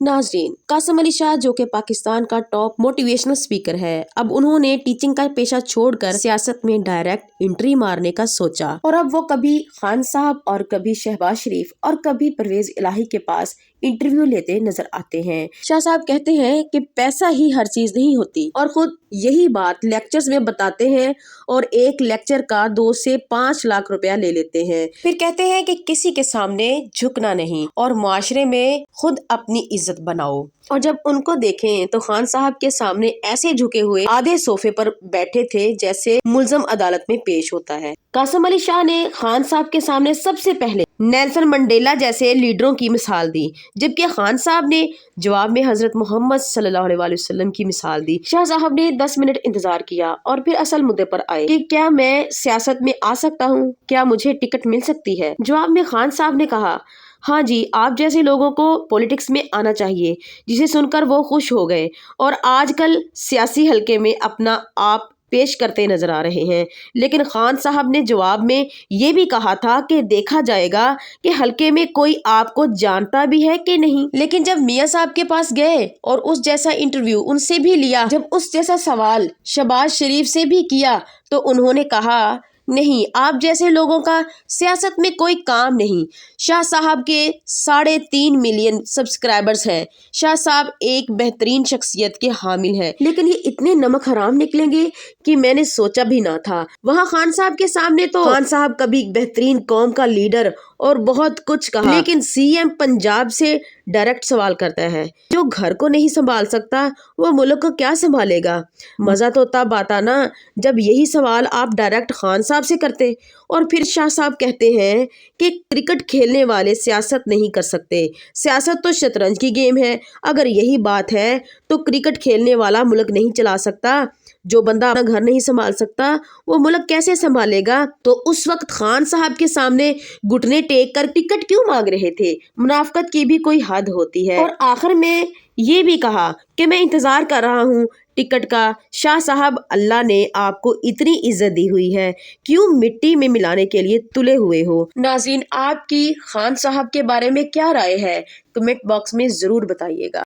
नाज़रीन, कासिम अली शाह जो कि पाकिस्तान का टॉप मोटिवेशनल स्पीकर है, अब उन्होंने टीचिंग का पेशा छोड़कर सियासत में डायरेक्ट एंट्री मारने का सोचा और अब वो कभी खान साहब और कभी शहबाज शरीफ और कभी परवेज इलाही के पास इंटरव्यू लेते नजर आते हैं। शाह साहब कहते हैं कि पैसा ही हर चीज नहीं होती और खुद यही बात लेक्चर्स में बताते हैं और एक लेक्चर का 2 से 5 लाख रुपया ले लेते हैं। फिर कहते हैं कि किसी के सामने झुकना नहीं और मुआशरे में खुद अपनी इज्जत बनाओ। और जब उनको देखें तो खान साहब के सामने ऐसे झुके हुए आधे सोफे पर बैठे थे जैसे मुल्ज़म अदालत में पेश होता है। कासिम अली शाह ने खान साहब के सामने सबसे पहले नेल्सन मंडेला जैसे लीडरों की मिसाल दी, जबकि खान साहब ने जवाब में हजरत मोहम्मद सल्लल्लाहु अलैहि वसल्लम की मिसाल दी। शाह साहब ने 10 मिनट इंतजार किया और फिर असल मुद्दे पर आए कि क्या मैं सियासत में आ सकता हूँ, क्या मुझे टिकट मिल सकती है। जवाब में खान साहब ने कहा, हाँ जी, आप जैसे लोगों को पॉलिटिक्स में आना चाहिए, जिसे सुनकर वो खुश हो गए और आजकल सियासी हलके में अपना आप पेश करते नजर आ रहे हैं। लेकिन खान साहब ने जवाब में ये भी कहा था कि देखा जाएगा कि हलके में कोई आपको जानता भी है कि नहीं। लेकिन जब मियां साहब के पास गए और उस जैसा इंटरव्यू उनसे भी लिया, जब उस जैसा सवाल शहबाज शरीफ से भी किया, तो उन्होंने कहा नहीं, आप जैसे लोगों का सियासत में कोई काम नहीं। शाह साहब के 3.5 मिलियन सब्सक्राइबर्स हैं। शाह साहब एक बेहतरीन शख्सियत के हामिल हैं, लेकिन ये इतने नमक हराम निकलेंगे कि मैंने सोचा भी ना था। वहाँ खान साहब के सामने तो खान साहब कभी बेहतरीन कौम का लीडर और बहुत कुछ कहा, लेकिन सीएम पंजाब से डायरेक्ट सवाल करता है। जो घर को नहीं संभाल सकता वो मुल्क को क्या संभालेगा। मजा तो तब आता ना जब यही सवाल आप डायरेक्ट खान साहब से करते। और फिर शाह साहब कहते हैं कि क्रिकेट खेलने वाले सियासत नहीं कर सकते, सियासत तो शतरंज की गेम है। अगर यही बात है तो क्रिकेट खेलने वाला मुल्क नहीं चला सकता। जो बंदा अपना घर नहीं संभाल सकता वो मुल्क कैसे संभालेगा। तो उस वक्त खान साहब के सामने घुटने टेक कर टिकट क्यों मांग रहे थे। मुनाफकत की भी कोई हद होती है। और आखिर में ये भी कहा कि मैं इंतजार कर रहा हूँ टिकट का। शाह साहब, अल्लाह ने आपको इतनी इज्जत दी हुई है, क्यों मिट्टी में मिलाने के लिए तुले हुए हो। नाज़रीन, आपकी खान साहब के बारे में क्या राय है, कमेंट बॉक्स में जरूर बताइएगा।